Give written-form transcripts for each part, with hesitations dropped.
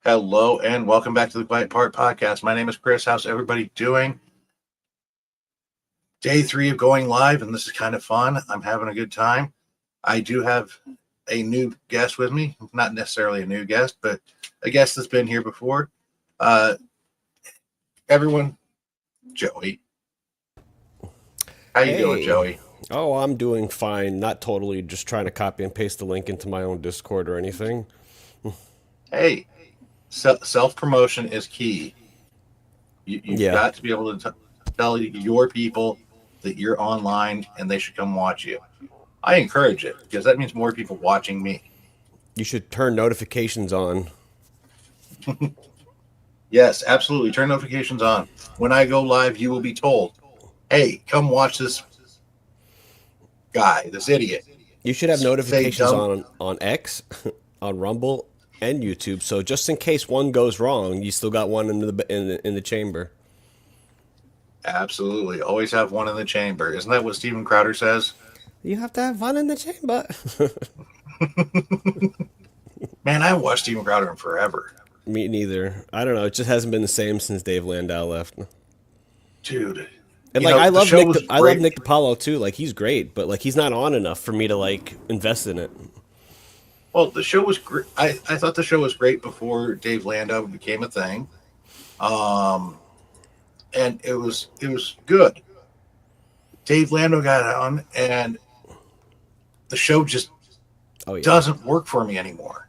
Hello and welcome back to the Quiet Part Podcast. My name is Chris. How's everybody doing? Day 3 of going live, and this is kind of fun. I'm having a good time. I do have a new guest with me. Not necessarily a new guest, but a guest that's been here before. Everyone, Joey. How you doing, Joey? Oh, I'm doing fine. Not totally just trying to copy and paste the link into my own Discord or anything. Hey, self-promotion is key. You've Yeah. got to be able to tell your people that you're online and they should come watch you. I encourage it because that means more people watching me. You should turn notifications on. Yes, absolutely. Turn notifications on. When I go live, you will be told, hey, come watch this guy, this idiot. You should have Say notifications dumb. on X, on Rumble, and YouTube. So just in case one goes wrong, you still got one in the chamber. Absolutely. Always have one in the chamber. Isn't that what Steven Crowder says? You have to have one in the chamber. Man, I haven't watched Steven Crowder in forever. Me neither. I don't know. It just hasn't been the same since Dave Landau left. Dude. And You like know, I the love show Nick, was I love great. Nick DiPaolo too. Like he's great, but like he's not on enough for me to like invest in it. Well, the show was great. I thought the show was great before Dave Landau became a thing. And it was good. Dave Landau got on, and the show just Oh yeah. doesn't work for me anymore.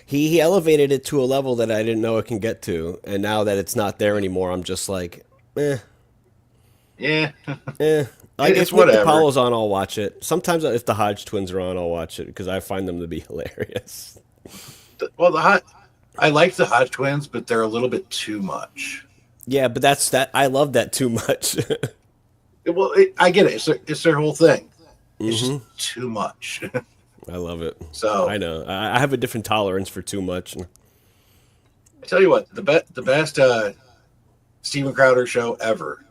He elevated it to a level that I didn't know it can get to, and now that it's not there anymore, I'm just like, eh, Yeah, eh. Like it's if Nick whatever. DiPaolo's on, I'll watch it. Sometimes if the Hodge twins are on, I'll watch it because I find them to be hilarious. Well, I like the Hodge twins, but they're a little bit too much. Yeah, but that's that. I love that too much. I get it. It's their whole thing. It's just too much. I love it. So I know. I have a different tolerance for too much. I tell you what, the best Steven Crowder show ever.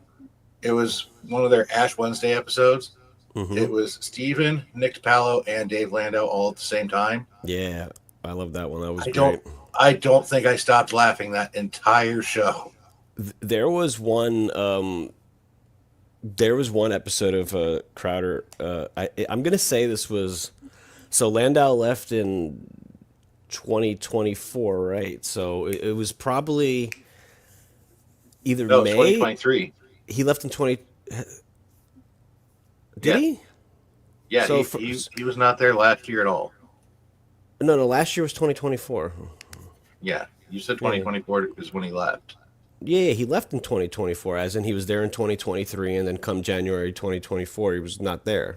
It was one of their Ash Wednesday episodes. Hmm. It was Steven, Nick DiPaolo, and Dave Landau all at the same time. Yeah, I love that one. That was I great. don't I don't think I stopped laughing that entire show. There was one. There was one episode of Crowder. I'm gonna say this was so Landau left in 2024, right? So it was probably either No, it's May. 2023. He left in 20. Did Yeah. he? Yeah, So he was not there last year at all. no, last year was 2024. Yeah. You said Yeah. 2024 is when he left. Yeah, he left in 2024, as in he was there in 2023, and then come January 2024, he was not there.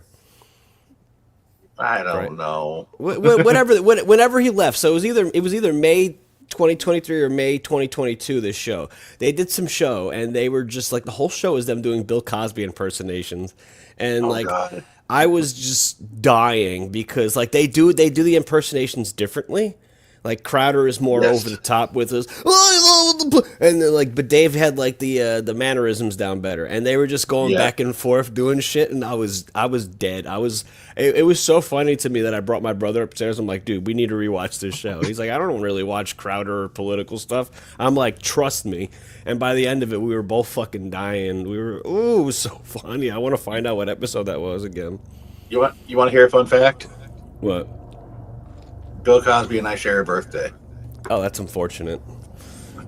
I Right. don't know. Whenever he left, so it was either May 2023 or May 2022. This show, they did some show, and they were just like the whole show is them doing Bill Cosby impersonations, and Oh like God. I was just dying because like they do the impersonations differently. Like Crowder is more over the Yes. top with his, and then like, but Dave had like the mannerisms down better, and they were just going Yeah. back and forth doing shit, and I was dead. It was so funny to me that I brought my brother upstairs. I'm like, dude, we need to rewatch this show. He's like, I don't really watch Crowder or political stuff. I'm like, trust me. And by the end of it, we were both fucking dying. Ooh, it was so funny. I want to find out what episode that was again. You want to hear a fun fact? What? Bill Cosby and I share a birthday. Oh, that's unfortunate.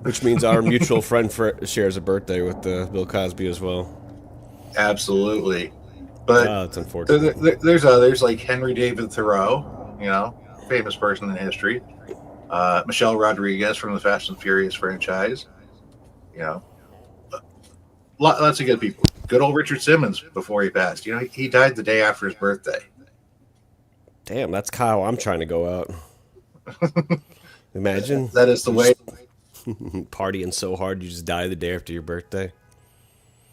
Which means our mutual friend shares a birthday with Bill Cosby as well. Absolutely. But Oh, that's unfortunate. there's others like Henry David Thoreau, famous person in history. Michelle Rodriguez from the Fast and Furious franchise. You know, lots of good people. Good old Richard Simmons before he passed. He died the day after his birthday. Damn, that's Kyle. I'm trying to go out. Imagine That is the you way. just partying so hard you just die the day after your birthday.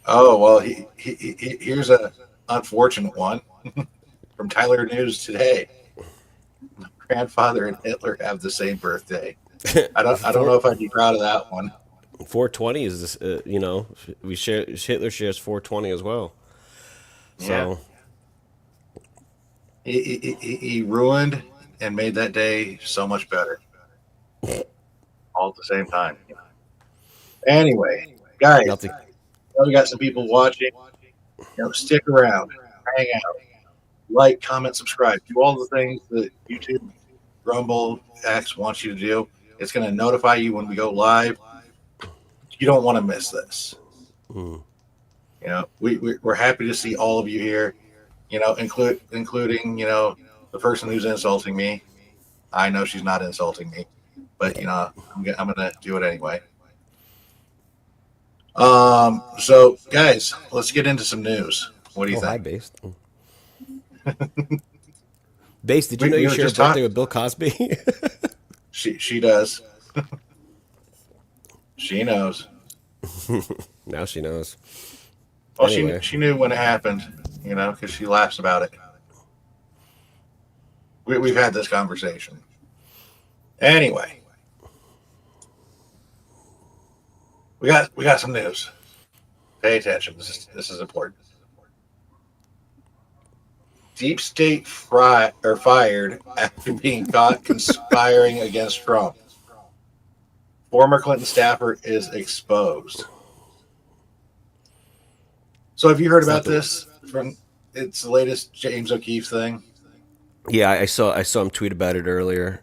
Oh well, here's a unfortunate one from Tyler News today. Grandfather and Hitler have the same birthday. I don't know Four, if I'd be proud of that one. 420 is this. We share. Hitler shares 420 as well. Yeah, So he ruined and made that day so much better. all at the same time. Anyway, guys, Nothing. we got some people watching. Stick around, hang out, like, comment, subscribe. Do all the things that YouTube, Rumble, X wants you to do. It's going to notify you when we go live. You don't want to miss this. Mm. We're happy to see all of you here. Including the person who's insulting me. I know she's not insulting me, but I'm gonna do it anyway. So guys, let's get into some news. What do you Oh, hi, think? Base. Base, did you We, know we you were share a just birthday talking. with Bill Cosby? She does. She knows. Now she knows. Well, she Anyway, she knew when it happened. Because she laughs about it. We've had this conversation. Anyway, we got some news. Pay attention. This is important. Deep State fired after being caught conspiring against Trump. Former Clinton staffer is exposed. So have you heard it's not about the. this? It's the latest James O'Keefe thing. Yeah, I saw him tweet about it earlier.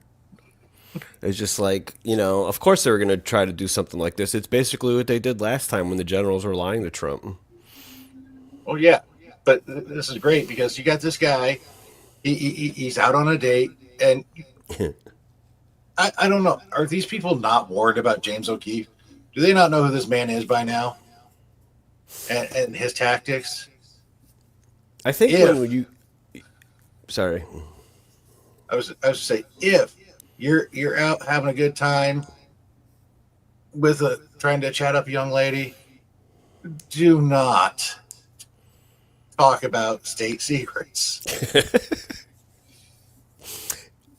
It's just like, of course they were going to try to do something like this. It's basically what they did last time when the generals were lying to Trump. Oh yeah, but this is great because you got this guy. He's out on a date, and I don't know. Are these people not worried about James O'Keefe? Do they not know who this man is by now and his tactics? I think when If you. Sorry. I was to say, if you're out having a good time with trying to chat up a young lady, do not talk about state secrets.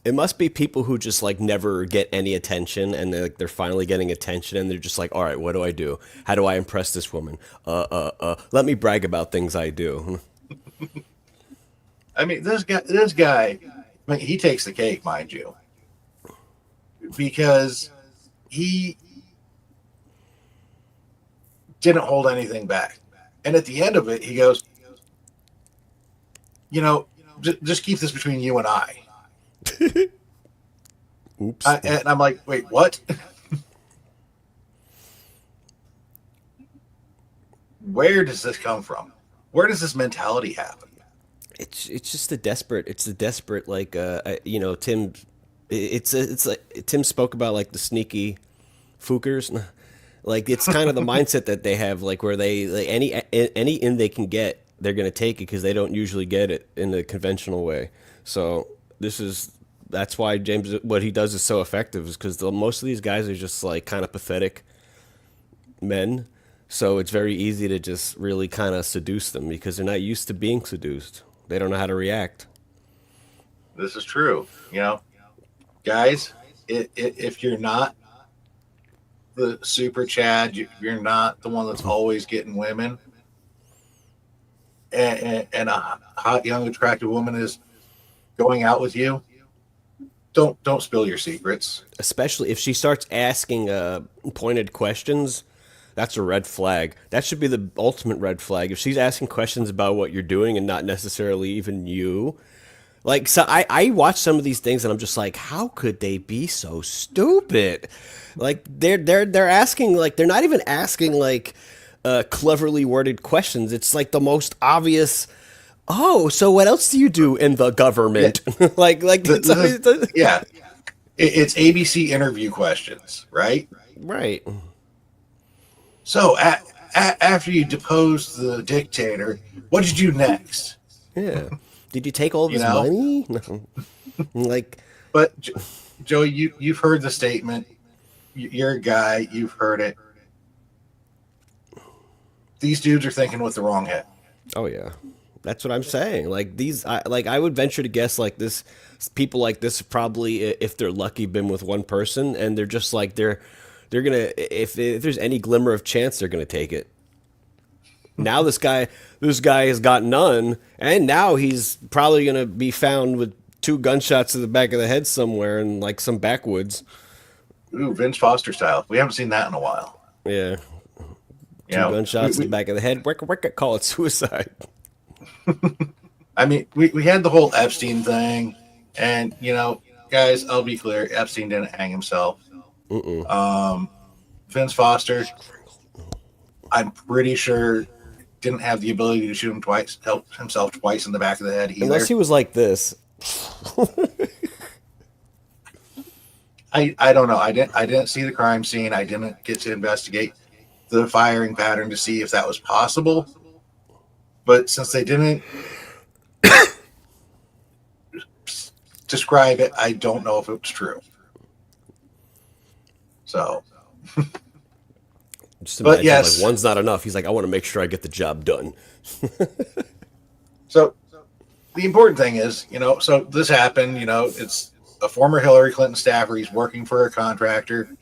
It must be people who just like never get any attention, and they're finally getting attention, and they're just like, all right, what do I do? How do I impress this woman? Let me brag about things I do. I mean, this guy, I mean, he takes the cake, mind you, because he didn't hold anything back. And at the end of it, he goes, just keep this between you and I. Oops. And I'm like, wait, what? Where does this come from? Where does this mentality happen? It's just the desperate like Tim. It's like Tim spoke about like the sneaky fookers. Like it's kind of the mindset that they have, like where they like any in they can get, they're gonna take it because they don't usually get it in the conventional way. So that's why James, what he does is so effective, is because most of these guys are just like kind of pathetic men. So it's very easy to just really kind of seduce them because they're not used to being seduced. They don't know how to react. This is true. Guys, if you're not the super Chad, you're not the one that's always getting women, and a hot, young, attractive woman is going out with you, don't spill your secrets. Especially if she starts asking pointed questions, that's a red flag. That should be the ultimate red flag. If she's asking questions about what you're doing and not necessarily even you. Like, so I watch some of these things and I'm just like, how could they be so stupid? Like they're asking, like, they're not even asking like cleverly worded questions. It's like the most obvious. Oh, so what else do you do in the Yeah, government? like it's yeah. It's ABC interview questions, right? right. So after you deposed the dictator, what did you do next? Yeah. Did you take all of You his know, money? No. Like, but Joey, you've heard the statement. You're a guy. You've heard it. These dudes are thinking with the wrong head. oh yeah. That's what I'm saying. Like I would venture to guess like this, people like this probably, if they're lucky, been with one person, and they're just like they're gonna, if there's any glimmer of chance, they're gonna take it. Now this guy has got none, and now he's probably gonna be found with two gunshots to the back of the head somewhere in like some backwoods. Ooh, Vince Foster style. We haven't seen that in a while. Yeah, You two know, gunshots in the back of the head. Wick, call it suicide. I mean, we had the whole Epstein thing, and guys, I'll be clear, Epstein didn't hang himself. Um, Vince Foster, I'm pretty sure, didn't have the ability to shoot him twice, help himself twice in the back of the head Unless either. he was like this. I don't know. I didn't see the crime scene. I didn't get to investigate the firing pattern to see if that was possible. But since they didn't describe it, I don't know if it was true. So, Just but imagine like yes. one's not enough. He's like, I want to make sure I get the job done. So the important thing is, so this happened. It's a former Hillary Clinton staffer. He's working for a contractor,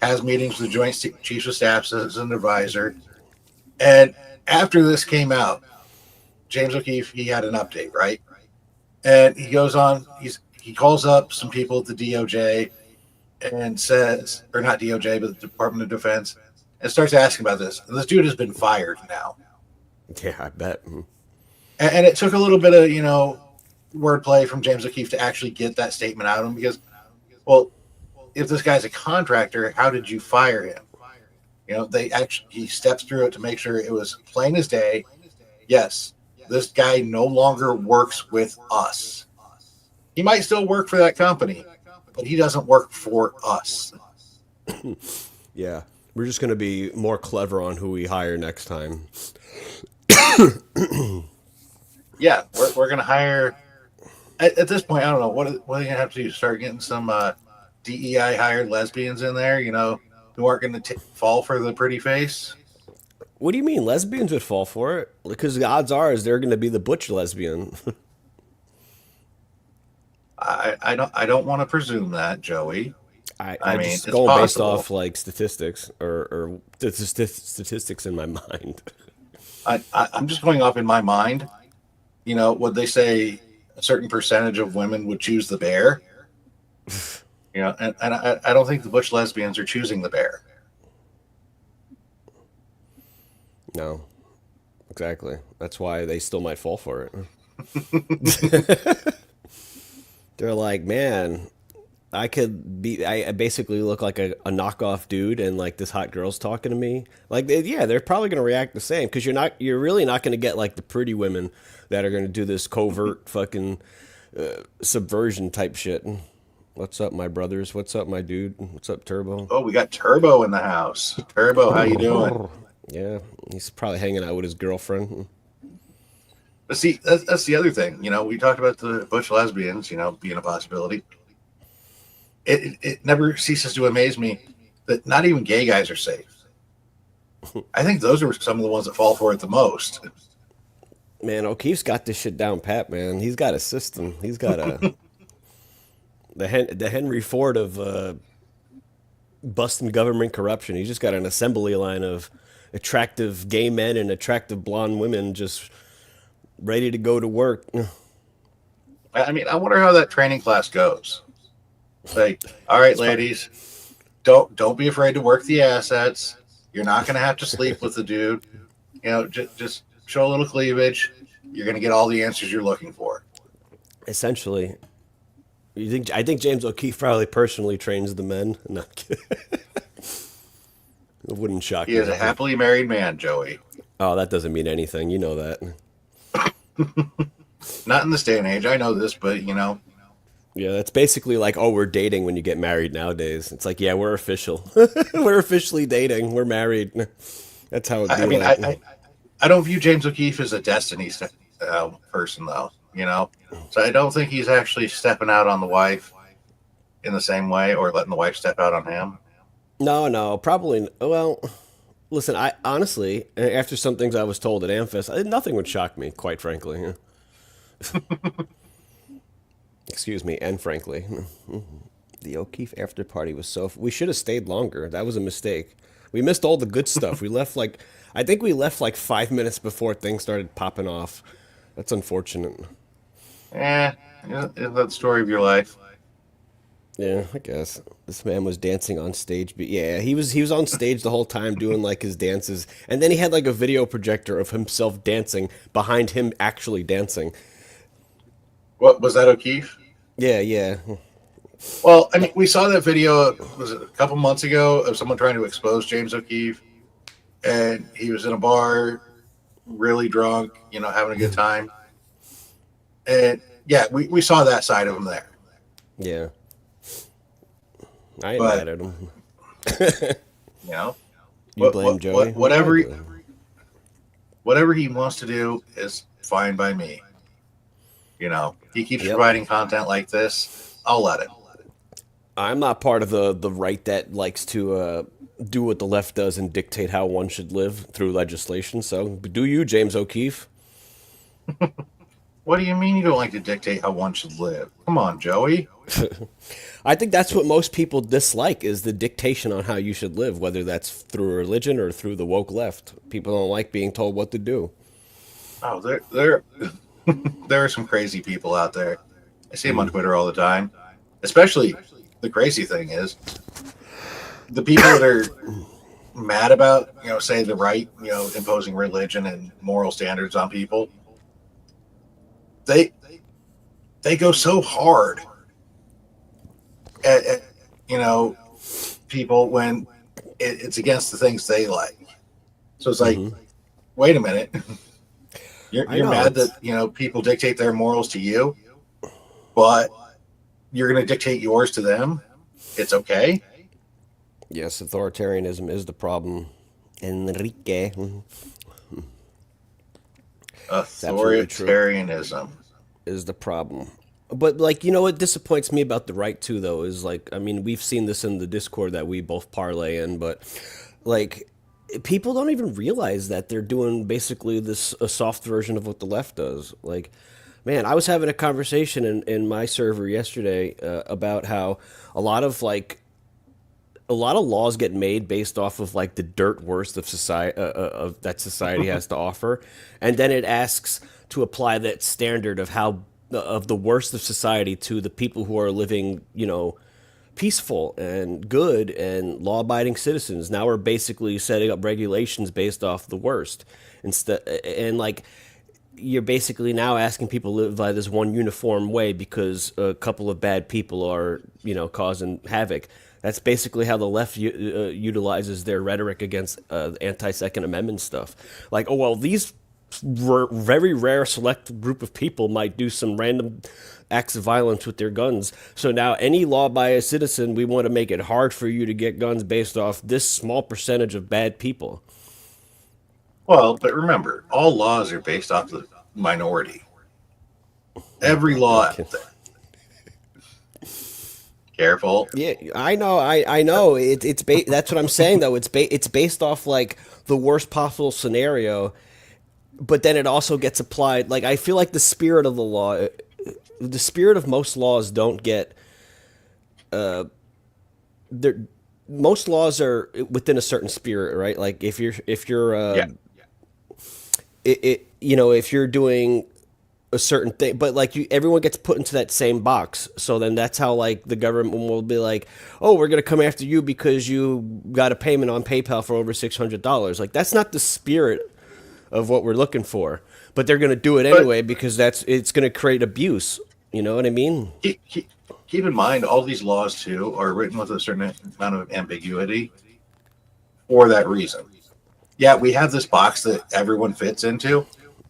has meetings with the Joint Chiefs of Staff as an advisor. And after this came out, James O'Keefe, he had an update, right? And he goes on, he calls up some people at the DOJ and says, or not DOJ, but the Department of Defense, and starts asking about this. And this dude has been fired now. Yeah, I bet. And it took a little bit of, wordplay from James O'Keefe to actually get that statement out of him because, well, if this guy's a contractor, how did you fire him? He steps through it to make sure it was plain as day. Yes, this guy no longer works with us. He might still work for that company, but he doesn't work for us. Yeah, we're just gonna be more clever on who we hire next time. Yeah, we're going to hire. At this point, I don't know. What are they going to have to do? Start getting some DEI hired lesbians in there, who aren't going to fall for the pretty face? What do you mean lesbians would fall for it? Because the odds are is they're gonna be the butch lesbian. I don't want to presume that, Joey. I Mean, just it's going based possible. off like statistics or statistics in my mind. I'm just going off in my mind. Would they say a certain percentage of women would choose the bear? And I don't think the butch lesbians are choosing the bear. No, exactly. That's why they still might fall for it. They're like, man, I basically look like a knockoff dude, and like this hot girl's talking to me. Like, yeah, they're probably gonna react the same because you're really not gonna get like the pretty women that are gonna do this covert fucking subversion type shit. What's up, my brothers? What's up, my dude? What's up, Turbo? Oh, we got Turbo in the house. Turbo, how you doing? Yeah, he's probably hanging out with his girlfriend. But see, that's the other thing. We talked about the butch lesbians, being a possibility. It never ceases to amaze me that not even gay guys are safe. I think those are some of the ones that fall for it the most. Man, O'Keefe's got this shit down pat, man. He's got a system. He's got the Henry Ford of busting government corruption. He's just got an assembly line of attractive gay men and attractive blonde women just ready to go to work. I mean, I wonder how that training class goes. Like, all right, ladies, don't be afraid to work the assets. You're not going to have to sleep with the dude. Just show a little cleavage. You're going to get all the answers you're looking for. Essentially, I think James O'Keefe probably personally trains the men. No, it wouldn't shock He me. is a happily married man, Joey. Oh, that doesn't mean anything. You know that. Not in this day and age. I know this, but Yeah, that's basically like, oh, we're dating when you get married nowadays. It's like, yeah, we're official. We're officially dating. We're married. That's how it'd be. I mean, like. I don't view James O'Keefe as a destiny person, though. So I don't think he's actually stepping out on the wife in the same way, or letting the wife step out on him. No, probably. Well, listen, I honestly, after some things I was told at Amphis, nothing would shock me, quite frankly. Excuse me, and frankly, the O'Keefe after party was so. We should have stayed longer. That was a mistake. We missed all the good stuff. We left like, I think we left like 5 minutes before things started popping off. That's unfortunate. Isn't that the story of your life? Yeah, I guess this man was dancing on stage, but yeah, he was on stage the whole time doing like his dances, and then he had like a video projector of himself dancing behind him actually dancing. What was that, O'Keefe? Yeah, yeah, Well, I mean, we saw that video, was it a couple months ago, of someone trying to expose James O'Keefe, and he was in a bar, really drunk, having a good time. And yeah, we saw that side of him there. yeah. I ain't But mad at him. you know, You blame Joey? What did I do? whatever he wants to do is fine by me. He keeps Yep. providing content like this. I'll let him. I'm not part of the right that likes to do what the left does and dictate how one should live through legislation. So do you, James O'Keefe? What do you mean you don't like to dictate how one should live? Come on, Joey. I think that's what most people dislike is the dictation on how you should live, whether that's through religion or through the woke left. People don't like being told what to do. Oh, there there are some crazy people out there. I see them on Twitter all the time. Especially, the crazy thing is the people that are mad about, say the right, imposing religion and moral standards on people. They they go so hard at people when it's against the things they like. So it's like, wait a minute, I you're know mad it's that people dictate their morals to you, but you're going to dictate yours to them. It's okay. yes, authoritarianism is the problem. Enrique, it's absolutely true. Authoritarianism. Is the problem. But like, what disappoints me about the right too though is like, I mean, we've seen this in the Discord that we both parlay in, but like people don't even realize that they're doing basically this a soft version of what the left does. Like, man, I was having a conversation in my server yesterday about how a lot of like a lot of laws get made based off of like the dirt worst of society of that society has to offer, and then it asks to apply that standard of how of the worst of society to the people who are living, peaceful and good and law-abiding citizens. Now we're basically setting up regulations based off the worst instead, and like you're basically now asking people to live by this one uniform way because a couple of bad people are, causing havoc. That's basically how the left utilizes their rhetoric against anti-Second Amendment stuff. Like, oh well, these very rare select group of people might do some random acts of violence with their guns. So now, any law-abiding citizen, we want to make it hard for you to get guns based off this small percentage of bad people. Well, but remember, all laws are based off the minority. Every law out there. Careful. Yeah, I know. I know. That's what I'm saying though. It's based off like the worst possible scenario, but then it also gets applied. Like I feel like the spirit of the law, the spirit of most laws don't get. There, most laws are within a certain spirit, right? Like if you're Yeah. if you're doing a certain thing, but like everyone gets put into that same box. So then that's how like the government will be like, oh, we're gonna come after you because you got a payment on PayPal for over $600. Like that's not the spirit of what we're looking for. But they're gonna do it But anyway because it's gonna create abuse. You know what I mean? keep in mind, all these laws, too, are written with a certain amount of ambiguity for that reason. Yeah, we have this box that everyone fits into,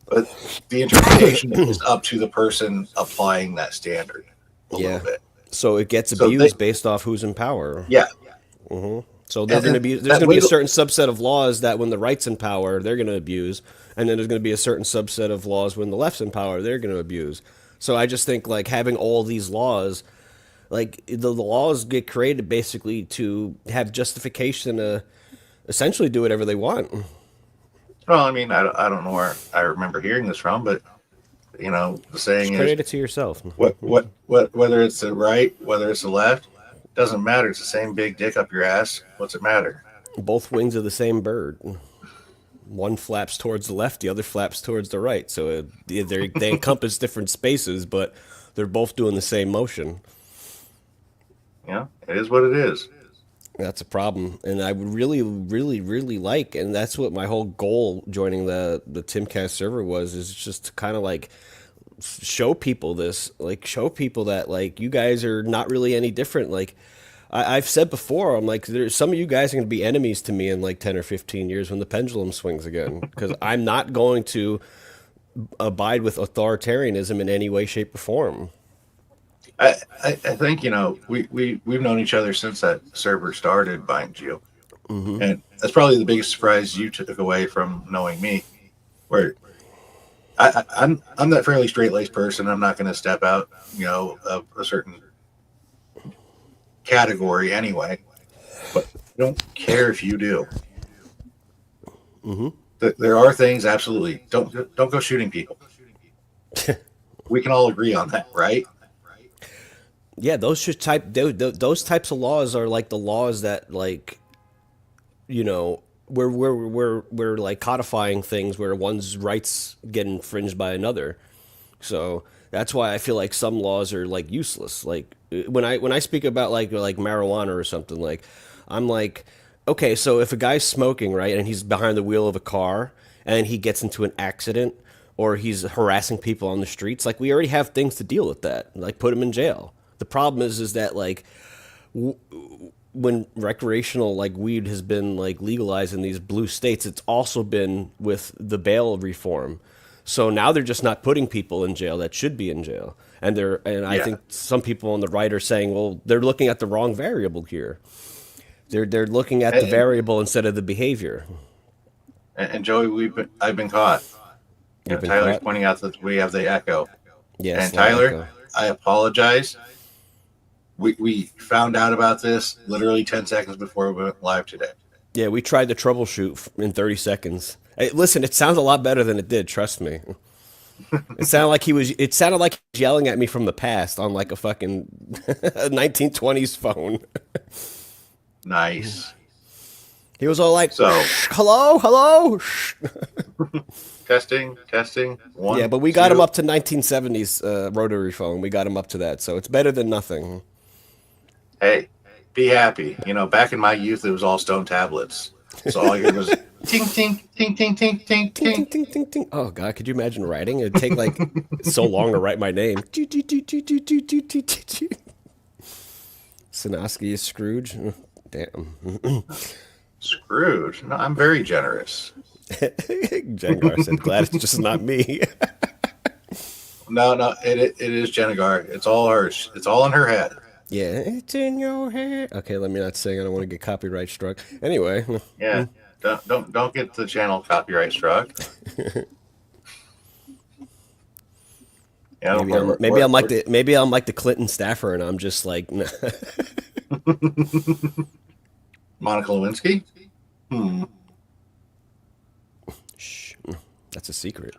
but the interpretation is up to the person applying that standard a little Yeah. bit. So it gets So they, abused based off who's in power. yeah, So and there's that gonna be a wiggle. certain subset of laws that when the right's in power, they're gonna abuse, and then there's gonna be a certain subset of laws when the left's in power, they're gonna abuse. So I just think like having all these laws, like the laws get created basically to have justification to essentially do whatever they want. Well, I mean, I don't know where I remember hearing this from, but the Just saying is, create it to yourself. whether it's the right, whether it's the left, doesn't matter. It's the same big dick up your ass. What's it matter? Both wings of the same bird. One flaps towards the left, the other flaps towards the right. So they encompass different spaces, but they're both doing the same motion. It is what it is. That's a problem, and I would really, really, really like, and that's what my whole goal joining the Timcast server was, is just to kind of like show people this, like show people that like you guys are not really any different. Like I've said before, I'm like, there's some of you guys are going to be enemies to me in like 10 or 15 years when the pendulum swings again, because I'm not going to abide with authoritarianism in any way, shape, or form. I think we've known each other since that server started, Bind you, and that's probably the biggest surprise you took away from knowing me. Where I'm that fairly straight laced person. I'm not going to step out, of a certain category anyway. But I don't care if you do. There are things absolutely don't go shooting people. We can all agree on that, right? Yeah, those types of laws are like the laws that like we're like codifying things where one's rights get infringed by another. So that's why I feel like some laws are like useless. Like when I speak about like marijuana or something, like I'm like, okay, so if a guy's smoking, right, and he's behind the wheel of a car and he gets into an accident or he's harassing people on the streets, like we already have things to deal with that. Like put him in jail. The problem is that like when recreational like weed has been like legalized in these blue states, it's also been with the bail reform. So now they're just not putting people in jail that should be in jail. And I Yeah. think some people on the right are saying, well, they're looking at the wrong variable here. They're looking at the And, variable instead of the behavior. and Joey, I've been caught. You've been Tyler's caught? pointing out that we have the echo. Yeah, And slight Tyler, echo. I apologize. We found out about this literally 10 seconds before we went live today. Yeah, we tried to troubleshoot in 30 seconds. Hey, listen, it sounds a lot better than it did, trust me. It sounded like he was yelling at me from the past on like a fucking 1920s phone. Nice. He was all like, So, hello, hello. testing. Yeah, One, but we got him two. up to 1970s rotary phone. We got him up to that, so it's better than nothing. Hey, be happy. Back in my youth, it was all stone tablets. So all I heard was ting, ting, ting, ting, ting, ting, Ting, ting, ting. ting, ting, ting. Oh, God, could you imagine writing? It'd take like so long to write my name. Sinoski is Scrooge. Damn. Screwed. No, I'm very generous. Jengar said, glad it's just not me. No, it is Jennigar. It's all hers. It's all in her head. Yeah, it's in your head. Okay, let me not sing. I don't want to get copyright struck. Anyway, Yeah. Don't get the channel copyright struck. Yeah, maybe I'm like the Clinton staffer, and I'm just like, Monica Lewinsky. shh, that's a secret.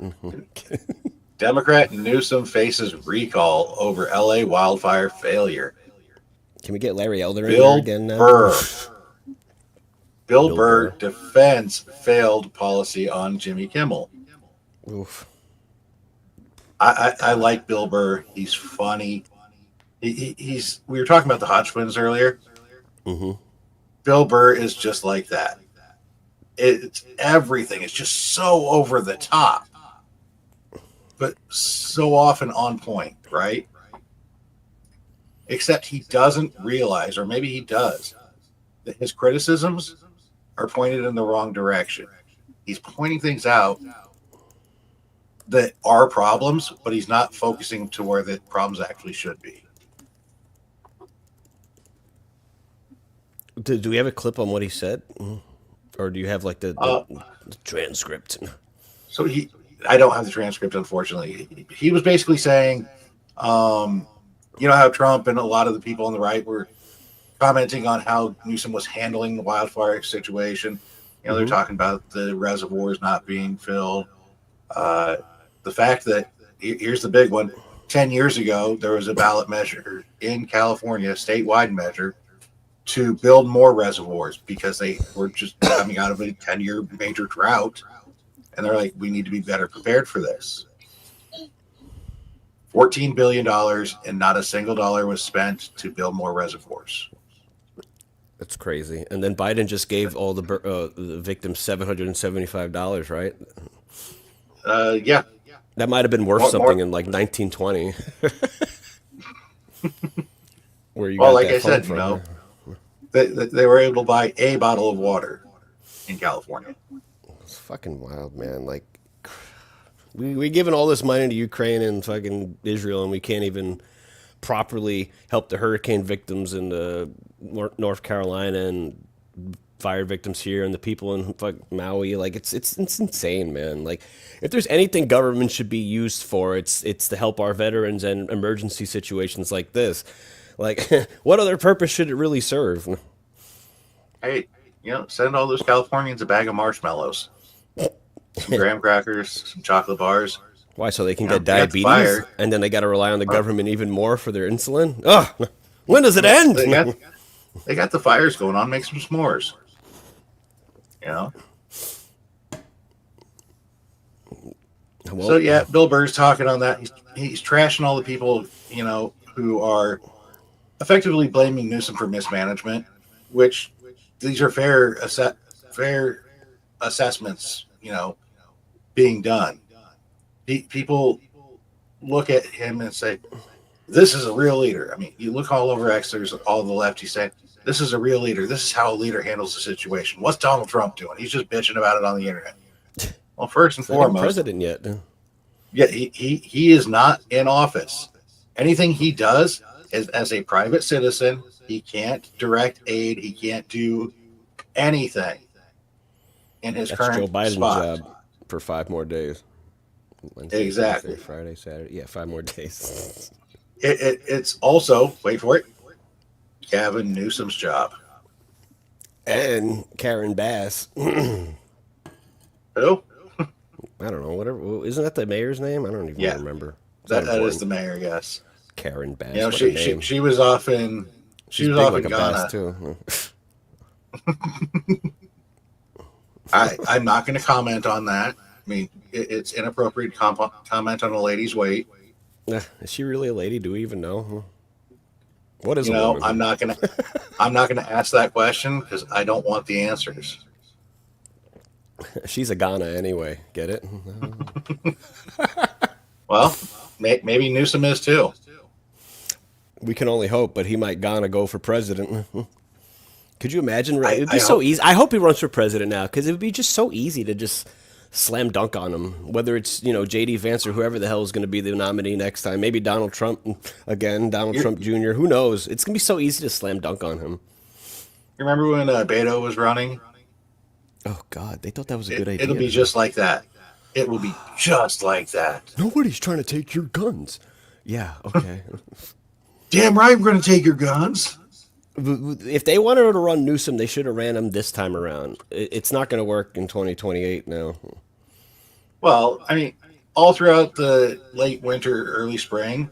Democrat Newsom faces recall over LA wildfire failure. Can we get Larry Elder in there Bill again now? Burr. Bill Bill Burr Burr. defends failed policy on Jimmy Kimmel. Oof. I like Bill Burr. He's funny. He's. We were talking about the Hodgkins earlier. Mm-hmm. Bill Burr is just like that. It's everything. It's just so over the top, but so often on point, right? Except he doesn't realize, or maybe he does, that his criticisms are pointed in the wrong direction. He's pointing things out that are problems, but he's not focusing to where the problems actually should be. Do we have a clip on what he said, or do you have like the transcript? So I don't have the transcript, unfortunately. He was basically saying, how Trump and a lot of the people on the right were commenting on how Newsom was handling the wildfire situation. They're talking about the reservoirs not being filled. The fact that, here's the big one, 10 years ago, there was a ballot measure in California, a statewide measure, to build more reservoirs because they were just coming out of a 10-year major drought. And they're like, we need to be better prepared for this. $14 billion, and not a single dollar was spent to build more reservoirs. That's crazy. And then Biden just gave all the victims $775, right? Yeah, That might have been worth more. something in like 1920, where you Well, got like that I phone said, from. they were able to buy a bottle of water in California. It's fucking wild, man. Like, we giving all this money to Ukraine and fucking Israel, and we can't even properly help the hurricane victims in North Carolina and fire victims here and the people in Maui. Like, it's insane, man. Like, if there's anything government should be used for, it's to help our veterans and emergency situations like this. Like, what other purpose should it really serve? Hey, send all those Californians a bag of marshmallows, some graham crackers, some chocolate bars. Why? So they can get They got the diabetes, fire. and then they got to rely on the government even more for their insulin. Ugh. When does it end? They got the fires going on. Make some s'mores. You know. Well, So yeah, Bill Burr's talking on that. He's trashing all the people who are effectively blaming Newsom for mismanagement, which these are fair assessments. Being done. People look at him and say, "This is a real leader." I mean, you look all over X. There's all the left. He's saying, "This is a real leader. This is how a leader handles the situation." What's Donald Trump doing? He's just bitching about it on the internet. Well, first and he's not even foremost, president yet. yeah, he is not in office. Anything he does is as a private citizen. He can't direct aid. He can't do anything in his That's current Joe Biden's spot. job for 5 more days. Wednesday, Exactly. Thursday, Friday, Saturday. Yeah, 5 more days. It's also, wait for it, Gavin Newsom's job. And Karen Bass. Who? I don't know. Whatever. Isn't that the mayor's name? I don't even remember. That is the mayor, yes. Karen Bass. What a name. she was off in She's was big off like in a Ghana. bass too. I'm not going to comment on that. I mean, it's inappropriate comment on a lady's weight. Is she really a lady? Do we even know? What is You a know, woman? I'm not gonna ask that question because I don't want the answers. She's a Ghana anyway. Get it? Well, maybe Newsom is too. We can only hope, but he might Ghana go for president. Could you imagine? It'd be I so hope- easy. I hope he runs for president now because it would be just so easy to just slam dunk on him. Whether it's JD Vance or whoever the hell is going to be the nominee next time. Maybe Donald Trump again. Donald Trump Jr. Who knows? It's going to be so easy to slam dunk on him. You remember when Beto was running? Oh God, they thought that was a good idea. It'll be just like that. It will be just like that. Nobody's trying to take your guns. Yeah. Okay. Damn right, we're going to take your guns. If they wanted to run Newsom, they should have ran him this time around. It's not going to work in 2028 now. Well, I mean, all throughout the late winter, early spring,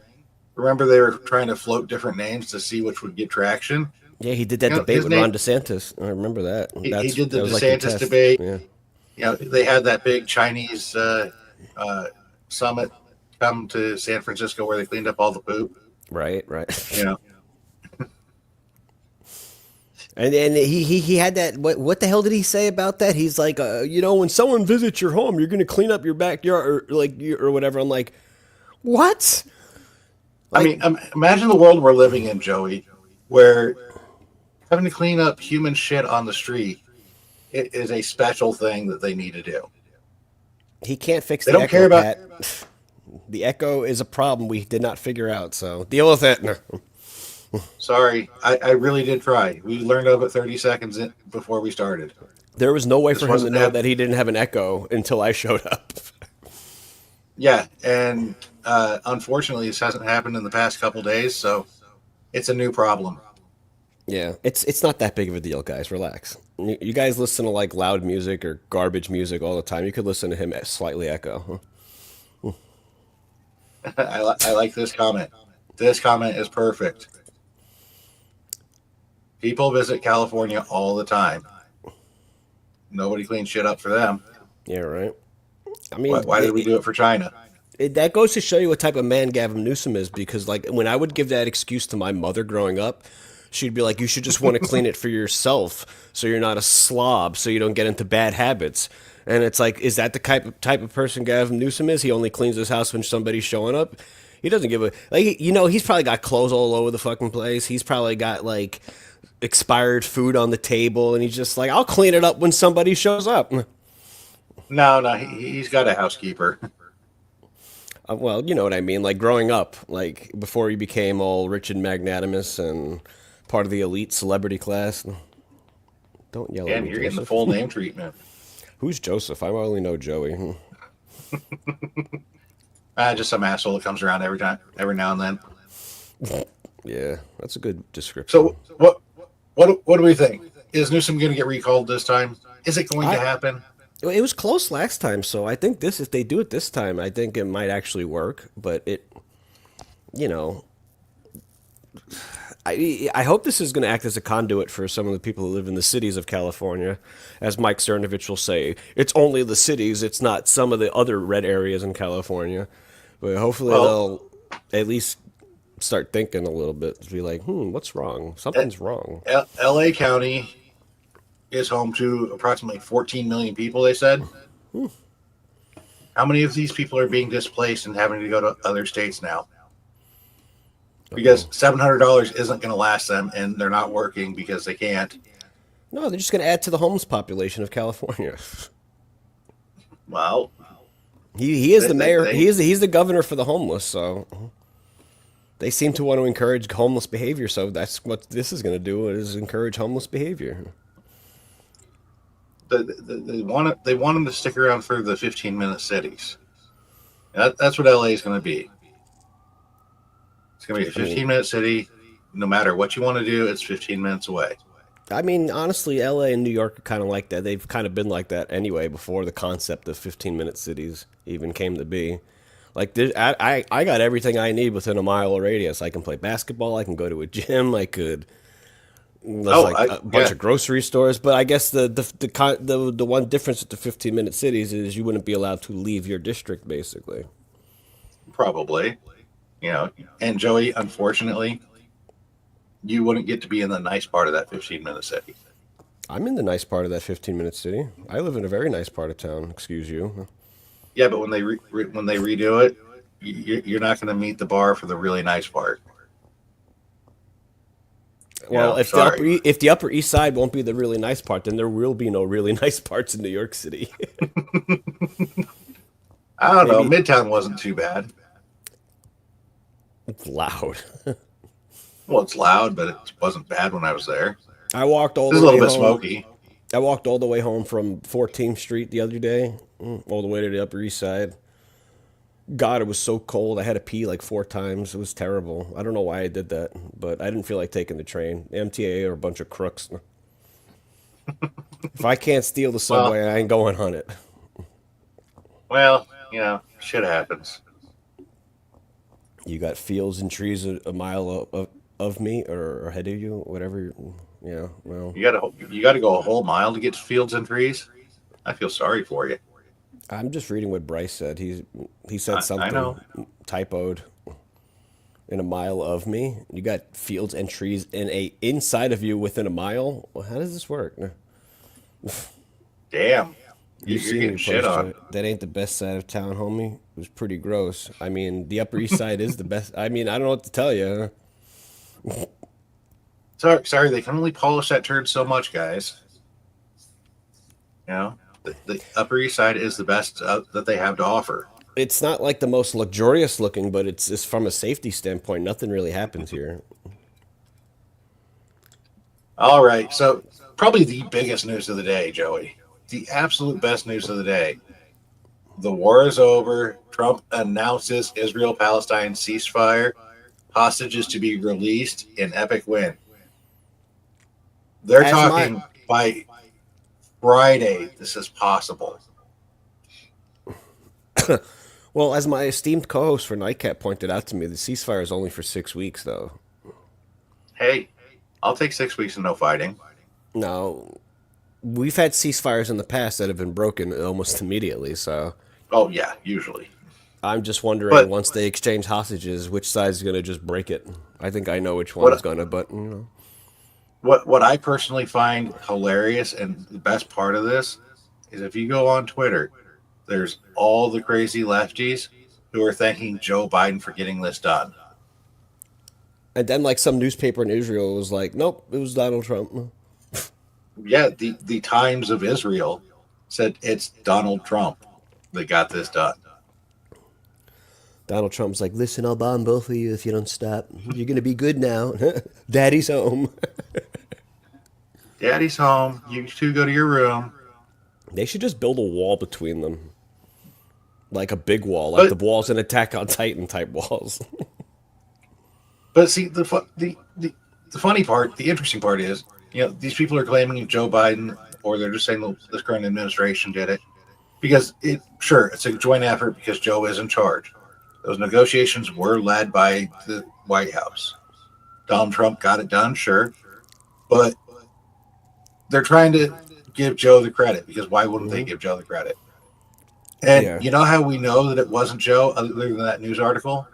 remember they were trying to float different names to see which would get traction. Yeah, he did that debate with Ron DeSantis. I remember that. He did the that was DeSantis test. debate. Yeah. They had that big Chinese summit come to San Francisco where they cleaned up all the poop. Right. And he had that. What the hell did he say about that? He's like, when someone visits your home, you're going to clean up your backyard or whatever. I'm like, what? I mean, imagine the world we're living in, Joey, where having to clean up human shit on the street is a special thing that they need to do. He can't fix They the don't echo, care about. Pat. The echo is a problem we did not figure out, so deal with it. No. Sorry, I really did try. We learned of it 30 seconds before we started. There was no way for him to wasn't know hap- that he didn't have an echo until I showed up. Yeah, and unfortunately, this hasn't happened in the past couple days, so it's a new problem. Yeah, it's not that big of a deal, guys. Relax. You guys listen to like loud music or garbage music all the time. You could listen to him slightly echo. I like this comment. This comment is perfect. People visit California all the time. Nobody cleans shit up for them. Yeah, right. I mean, Why did we do it for China? That goes to show you what type of man Gavin Newsom is. Because like when I would give that excuse to my mother growing up, she'd be like, "You should just want to clean it for yourself, so you're not a slob, so you don't get into bad habits." And it's like, is that the type of person Gavin Newsom is? He only cleans his house when somebody's showing up. He doesn't give a like. He's probably got clothes all over the fucking place. He's probably got like expired food on the table, and he's just like, "I'll clean it up when somebody shows up." No, no, he's got a housekeeper. Well, you know what I mean. Like growing up, like before he became all rich and magnanimous and part of the elite celebrity class. Don't yell at And me, you're getting the Joseph. full name treatment. Who's Joseph? I only know Joey. Just some asshole that comes around every now and then. Yeah, that's a good So description. what do we think? Is Newsom going to get recalled this time? Is it going to I happen? It was close last time, so I think if they do it this time, I think it might actually work. But you know, I hope this is going to act as a conduit for some of the people who live in the cities of California. As Mike Cernovich will say, it's only the cities, it's not some of the other red areas in California. But hopefully Well, they'll at least start thinking a little bit to be like, what's wrong? eh, Something's wrong. L.A. County is home to approximately 14 million people. They said. How many of these people are being displaced and having to go to other states now? Because $700 isn't going to last them, and they're not working because they can't. No, they're just going to add to the homeless population of California. Well, He is they, the they, mayor. they He's the governor for the homeless. So they seem to want to encourage homeless behavior. So that's what this is going to do is encourage homeless behavior. they want them to stick around for the 15-minute cities. That's what LA is going to be. It's going to be a I mean, 15-minute city. No matter what you want to do, it's 15 minutes away. honestly, L.A. and New York are kind of like that. They've kind of been like that anyway before the concept of 15-minute cities even came to be. Like I got everything I need within a mile of radius. I can play basketball. I can go to a gym. I could. There's Oh, like a bunch yeah, of grocery stores, but I guess the one difference with the 15-minute cities is you wouldn't be allowed to leave your district basically. probably. You know, and Joey, unfortunately, you wouldn't get to be in the nice part of that 15-minute city. I'm in the nice part of that 15-minute city. I live in a very nice part of town. Excuse you. Yeah, but when when they redo it, you're not going to meet the bar for the really nice part. You Well, know, sorry. If the Upper East Side won't be the really nice part, then there will be no really nice parts in New York City. I don't know. Maybe Midtown wasn't too bad. it's loud. Well, it's loud, but it wasn't bad when I was there. I walked all It's the a little way bit home. smoky. I walked all the way home from 14th Street the other day, all the way to the Upper East Side. God, it was so cold. I had to pee like 4 times. It was terrible. I don't know why I did that, but I didn't feel like taking the train. The MTA are a bunch of crooks. If I can't steal the Well, subway, I ain't going on it. shit happens. You got fields and trees a mile of me or ahead of you, whatever. Yeah, well, You got to go a whole mile to get to fields and trees. I feel sorry for you. I'm just reading what Bryce said. He said I something know. typoed in a mile of me. You got fields and trees in a inside of you within a mile. Well, how does this work? Damn, You've you're seen getting me shit post on. it. That ain't the best side of town, homie. It was pretty gross. The Upper East Side is the best. I don't know what to tell you. Sorry, they can only polish that turd so much, guys. The Upper East Side is the best that they have to offer. It's not like the most luxurious looking, but it's from a safety standpoint. Nothing really happens here. All right, so probably the biggest news of the day, Joey. The absolute best news of the day. The war is over. Trump announces Israel Palestine ceasefire. Hostages to be released in epic win. They're As my talking by Friday, this is possible. as my esteemed co-host for Nightcap pointed out to me, the ceasefire is only for 6 weeks, though. Hey, I'll take 6 weeks of no fighting. Now, we've had ceasefires in the past that have been broken almost immediately. So, Oh, yeah, usually. I'm just wondering, But once they exchange hostages, which side's going to just break it? I think I know which one's what going to, but you know. what I personally find hilarious and the best part of this is if you go on Twitter, there's all the crazy lefties who are thanking Joe Biden for getting this done. And then like some newspaper in Israel was like, nope, it was Donald Trump. Yeah, the Times of Israel said it's Donald Trump that got this done. Donald Trump's like, listen, I'll bomb both of you if you don't stop. You're going to be good now. Daddy's home. Daddy's home. You two go to your room. They should just build a wall between them. Like a big wall, like the But walls in Attack on Titan type walls. see the funny part, the interesting part is, these people are claiming Joe Biden, or they're just saying this current administration did it because it's a joint effort because Joe is in charge. Those negotiations were led by the White House. Donald Trump got it done, sure, but they're trying to give Joe the credit because why wouldn't they Hmm. give Joe the credit? And Yeah. you know how we know that it wasn't Joe, other than that news article?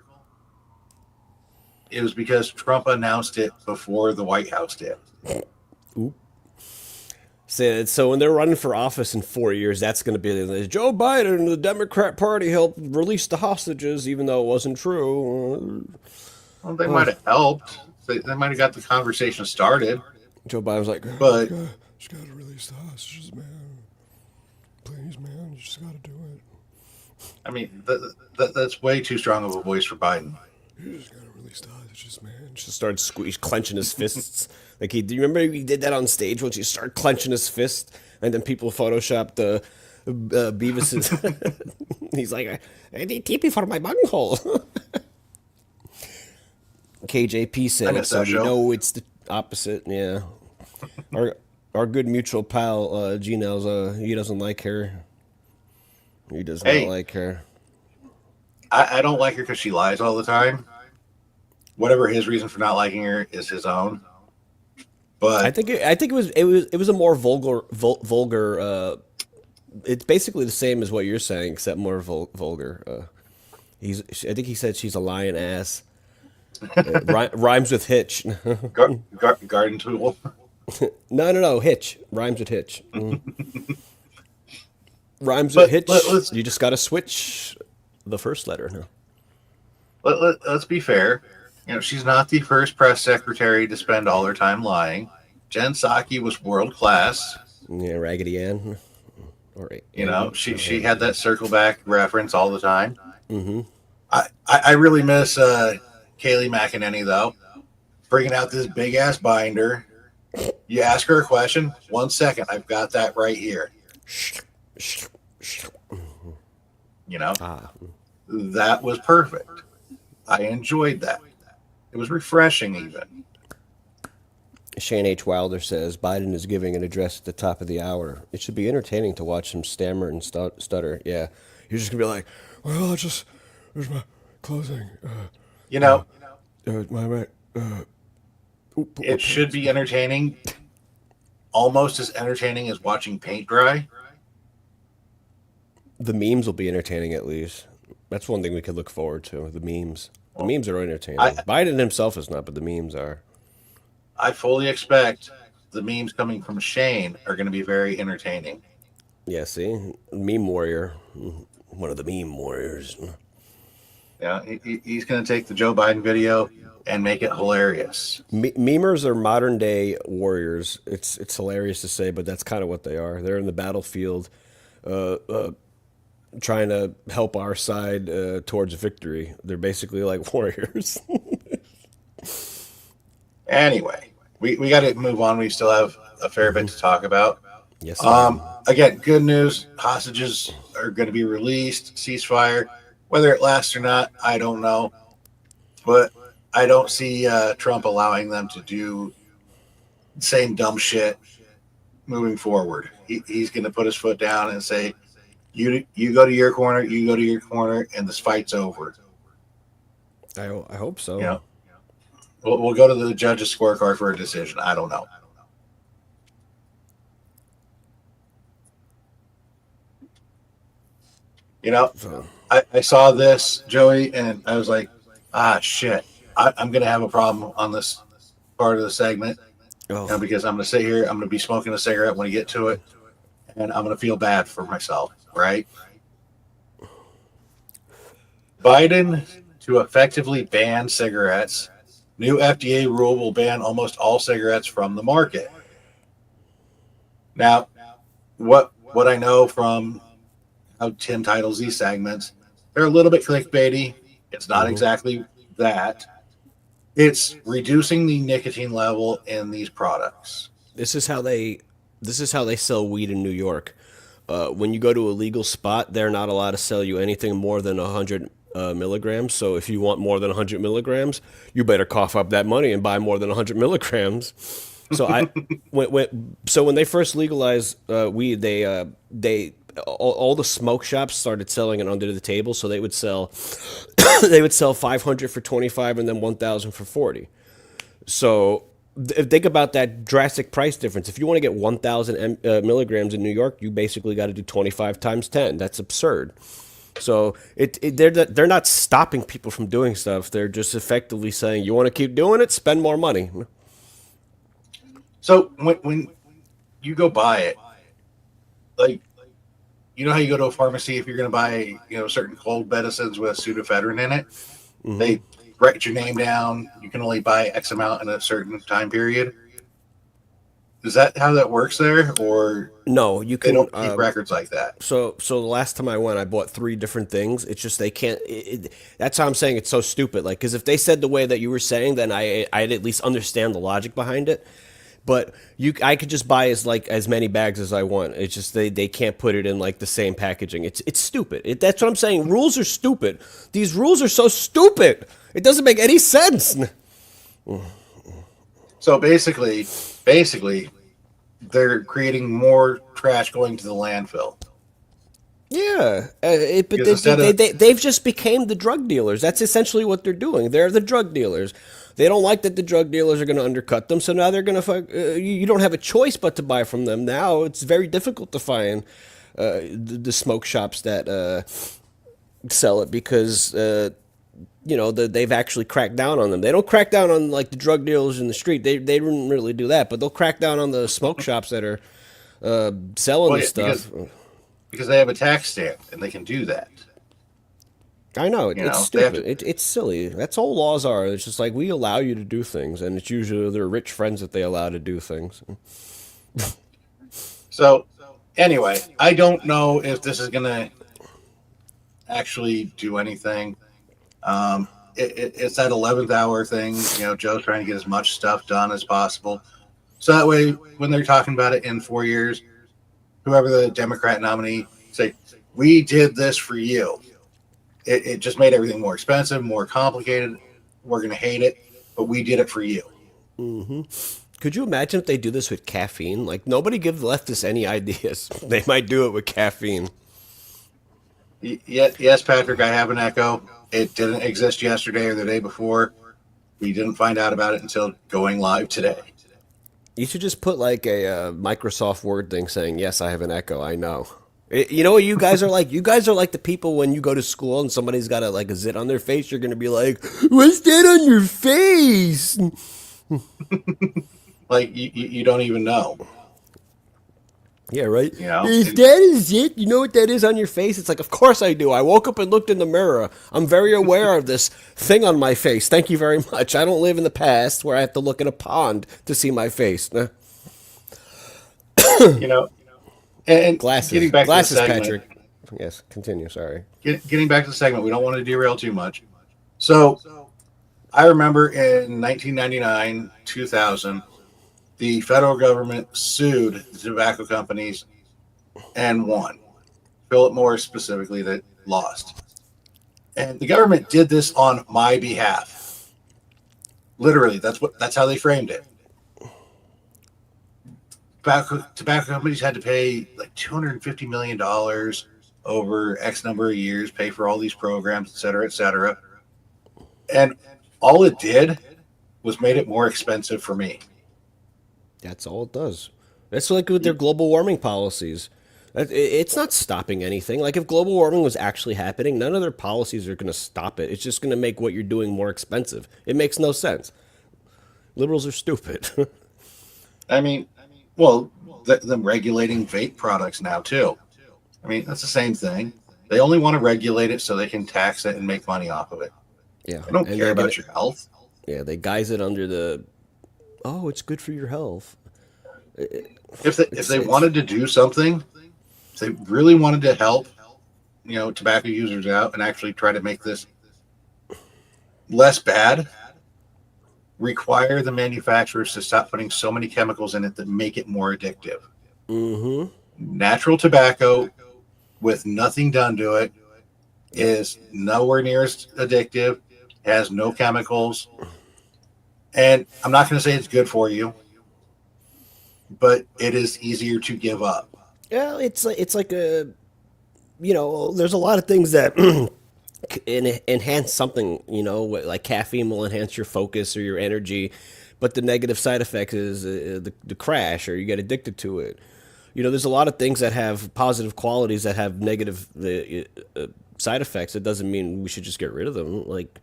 It was because Trump announced it before the White House did. Oop. So when they're running for office in 4 years, that's going to be Joe Biden and the Democrat Party helped release the hostages, even though it wasn't true. Well, they Uh, might have helped. They might have got the conversation started. Joe Biden was like, But just gotta release the hostages, man. Please, man, you just gotta do it. I mean, that's way too strong of a voice for Biden. You just gotta release the hostages, man. Just started clenching his fists. Like do you remember he did that on stage once he started clenching his fist, and then people photoshopped the Beavis's. He's like, I need TP for my bunghole. KJP I said it, missed so that we show. know it's the opposite. Yeah, our our good mutual pal Gino's he doesn't like her. He does not Hey, like her. I don't like her because she lies all the time. Whatever his reason for not liking her is his own. But I think it was a more vulgar. It's basically the same as what you're saying, except more vulgar. I think he said she's a lying ass. Rhymes with hitch. garden tool. No. Hitch rhymes with hitch. Rhymes with But hitch. You just got to switch the first letter. No. let's be fair. She's not the first press secretary to spend all her time lying. Jen Psaki was world class. Yeah, Raggedy Ann. Or Andy. No, She Andy. had that circle back reference all the time. Mm-hmm. I really miss Kaylee McEnany though, bringing out this big ass binder. You ask her a question, 1 second, I've got that right here. You know, Ah. that was perfect. I enjoyed that. It was refreshing, even. Shane H. Wilder says Biden is giving an address at the top of the hour. It should be entertaining to watch him stammer and stutter. Yeah, you're just gonna be like, "Well, there's my closing. You know, My it should be entertaining, almost as entertaining as watching paint dry. The memes will be entertaining at least. That's one thing we could look forward to. The memes. The Well, memes are entertaining. I Biden himself is not, but the memes are. I fully expect the memes coming from Shane are going to be very entertaining. Yeah, see, meme warrior, one of the meme warriors. Yeah, he's going to take the Joe Biden video and make it hilarious. Memers are modern day warriors. It's hilarious to say, but that's kind of what they are. They're in the battlefield, uh, uh, trying to help our side towards victory. They're basically like warriors. Anyway, we got to move on. We still have a fair bit to talk about. Yes, ma'am. Again, good news. Hostages are going to be released. Ceasefire. Whether it lasts or not, I don't know. But I don't see Trump allowing them to do the same dumb shit moving forward. He's going to put his foot down and say, "You go to your corner, you go to your corner, and this fight's over." I hope so. You know, we'll go to the judge's scorecard for a decision. I don't know. You know, So, I saw this, Joey, and I was like, ah, shit. I'm going to have a problem on this part of the segment, Oh, because I'm going to sit here, I'm going to be smoking a cigarette when I get to it, and I'm going to feel bad for myself, right? Biden to effectively ban cigarettes. New FDA rule will ban almost all cigarettes from the market. Now, what I know from how Tim titles these segments, they're a little bit clickbaity. It's not hmm. exactly that. It's reducing the nicotine level in these products. This is how they this is how they sell weed in New York. When you go to a legal spot, they're not allowed to sell you anything more than 100 milligrams. So if you want more than 100 milligrams, you better cough up that money and buy more than 100 milligrams. So when they first legalized weed, they all the smoke shops started selling it under the table. So they would sell they would sell 500 for 25 and then 1,000 for 40. So think about that drastic price difference. If you want to get 1,000 milligrams in New York, you basically got to do 25 times 10. That's absurd. So they're not stopping people from doing stuff. They're just effectively saying, you want to keep doing it, spend more money. So when you go buy it, like, you know how you go to a pharmacy if you're going to buy, certain cold medicines with pseudoephedrine in it, they write your name down. You can only buy X amount in a certain time period. Is that how that works there, or No, you they can. don't keep records like that? So the last time I went, I bought three different things. It's just they can't. That's how I'm saying it's so stupid. Like, because if they said the way that you were saying, then I'd at least understand the logic behind it. But I could just buy as many bags as I want. It's just they can't put it in like the same packaging. It's stupid. That's what I'm saying. Rules are stupid. These rules are so stupid. It doesn't make any sense. So basically, they're creating more trash going to the landfill Yeah, but because instead of they've just became the drug dealers. That's essentially what they're doing. They're the drug dealers. They don't like that the drug dealers are going to undercut them, so now they're going to. You don't have a choice but to buy from them. Now it's very difficult to find the smoke shops that sell it because they've actually cracked down on them. They don't crack down on like the drug dealers in the street. They didn't really do that, but they'll crack down on the smoke shops that are selling well, the yeah, stuff. because they have a tax stamp and they can do that. I know it's They have to. stupid. It's silly. That's all laws are. It's just like we allow you to do things, and it's usually their rich friends that they allow to do things. So anyway, I don't know if this is going to actually do anything. It's that 11th hour thing. Joe's trying to get as much stuff done as possible. So that way, when they're talking about it in 4 years, whoever the Democrat nominee say, we did this for you. It just made everything more expensive, more complicated. We're going to hate it, but we did it for you. Could you imagine if they do this with caffeine? Like nobody gives leftists any ideas. They might do it with caffeine. Yes, Patrick, I have an Echo. It didn't exist yesterday or the day before. We didn't find out about it until going live today. You should just put like a Microsoft Word thing saying, "Yes, I have an Echo. I know." You know what you guys are like? You guys are like the people when you go to school and somebody's got a zit on their face. You're gonna be like, "What's that on your face?" Like you don't even know. Yeah, right. You know, Is that a zit? You know what that is on your face? It's like, of course I do. I woke up and looked in the mirror. I'm very aware of this thing on my face. Thank you very much. I don't live in the past where I have to look in a pond to see my face. you know, and getting Glasses, back to the glasses, segment. Patrick. Yes, continue. Sorry. Getting back to the segment, we don't want to derail too much. So I remember in 1999, 2000, the federal government sued the tobacco companies and won. Philip Morris specifically, that lost. And the government did this on my behalf. Literally, that's how they framed it. Tobacco companies had to pay like $250 million over X number of years, pay for all these programs, et cetera, et cetera. And all it did was made it more expensive for me. That's all it does. That's like with their global warming policies. It's not stopping anything. Like if global warming was actually happening, none of their policies are going to stop it. It's just going to make what you're doing more expensive. It makes no sense. Liberals are stupid. I mean, well, them regulating vape products now too. I mean, that's the same thing. They only want to regulate it so they can tax it and make money off of it. Yeah, They don't and care they're gonna about your health. they guise it under the it's good for your health. If they It's wanted to do something, if they really wanted to help, tobacco users out and actually try to make this less bad, require the manufacturers to stop putting so many chemicals in it that make it more addictive. mm-hmm. Natural tobacco with nothing done to it is nowhere near as addictive, has no chemicals, and I'm not going to say it's good for you, but it is easier to give up. Yeah, it's like a there's a lot of things that enhance something. Like caffeine will enhance your focus or your energy, but the negative side effect is the crash or you get addicted to it. There's a lot of things that have positive qualities that have negative side effects. It doesn't mean we should just get rid of them. Like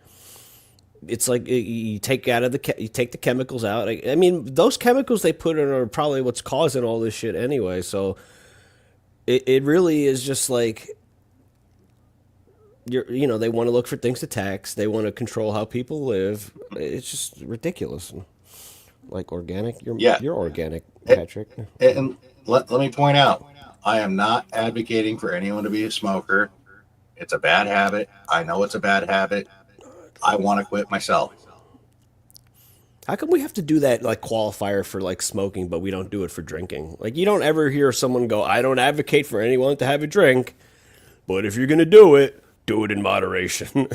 it's like you take you take the chemicals out. I mean, those chemicals they put in are probably what's causing all this shit anyway. So it really is just like they want to look for things to tax. They want to control how people live. It's just ridiculous. Like organic, Yeah, you're organic, and, Patrick. and let me point out, I am not advocating for anyone to be a smoker. It's a bad habit. I know it's a bad habit. I want to quit myself. How come we have to do that like qualifier for like smoking, but we don't do it for drinking? Like you don't ever hear someone go, "I don't advocate for anyone to have a drink, but if you're gonna do it in moderation."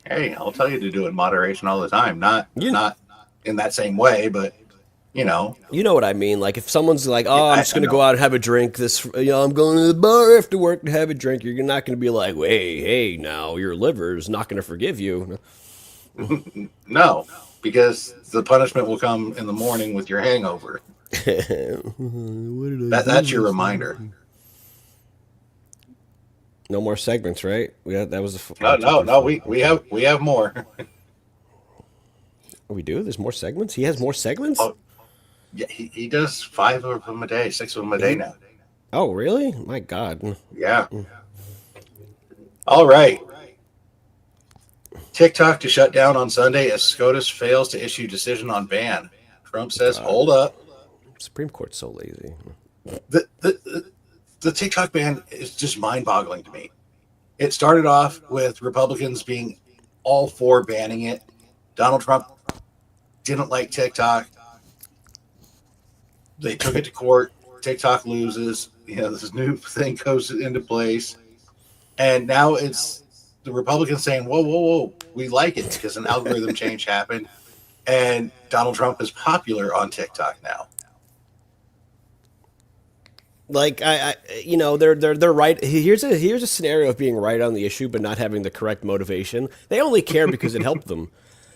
Hey, I'll tell you to do it in moderation all the time. Not you not in that same way, but you know, you know what I mean? Like if someone's like, yeah, "Oh, I'm just I gonna go know. out and have a drink," I'm going to the bar after work to have a drink. You're not gonna be like, hey, now your liver is not gonna forgive you." No, because the punishment will come in the morning with your hangover. What did I That's your do? reminder. No more segments, right? That was No, 1, 2, no, 3, no. 4. We have more. We do. There's more segments. He has more segments. Oh, yeah, he does 5 of them a day, 6 of them a day He. now. Oh, really? My God. Yeah. All right. TikTok to shut down on Sunday as SCOTUS fails to issue decision on ban. Trump says, God. "Hold up." Supreme Court's so lazy. The TikTok ban is just mind-boggling to me. It started off with Republicans being all for banning it. Donald Trump didn't like TikTok. They took it to court. TikTok loses. This new thing goes into place. And now it's the Republicans saying, whoa, whoa, whoa, we like it because an algorithm change happened. And Donald Trump is popular on TikTok now. Like they're right. Here's a scenario of being right on the issue but not having the correct motivation. They only care because it helped them.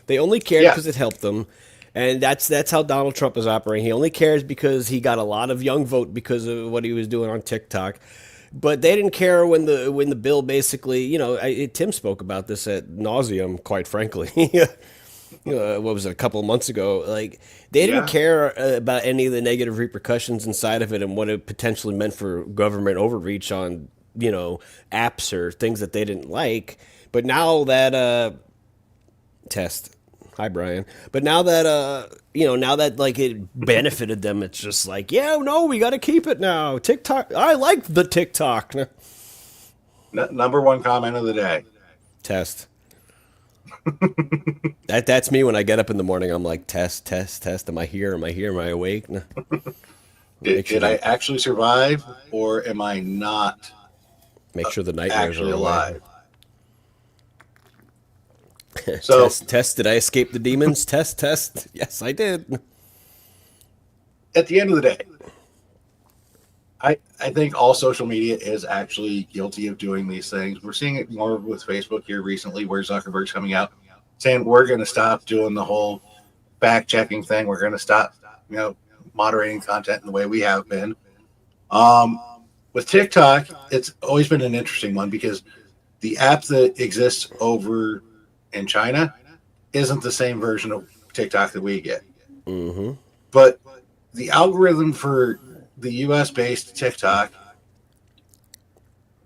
They only care Yeah. because it helped them. And that's how Donald Trump is operating. He only cares because he got a lot of young vote because of what he was doing on TikTok. But they didn't care when the bill basically, Tim spoke about this at nauseum, quite frankly. What was it, a couple of months ago? Like they didn't Yeah. care about any of the negative repercussions inside of it and what it potentially meant for government overreach on apps or things that they didn't like. But now that test. Hi, Brian. But now that now that like it benefited them, it's just like, yeah, no, we got to keep it now. TikTok, I like the TikTok Number one comment of the day. test. That's me when I get up in the morning. I'm like, test, test, test. Am I here? Am I here? Am I awake? Make sure Did I the actually survive or am I not make sure the nightmares are actually away. alive? So Test, test. Did I escape the demons? Test, test. Yes, I did. at the end of the day, I think all social media is actually guilty of doing these things. We're seeing it more with Facebook here recently, where Zuckerberg's coming out saying we're going to stop doing the whole fact checking thing. We're going to stop, moderating content in the way we have been. Um, With TikTok, it's always been an interesting one because the app that exists over in China isn't the same version of TikTok that we get. Mm-hmm. But the algorithm for the US based TikTok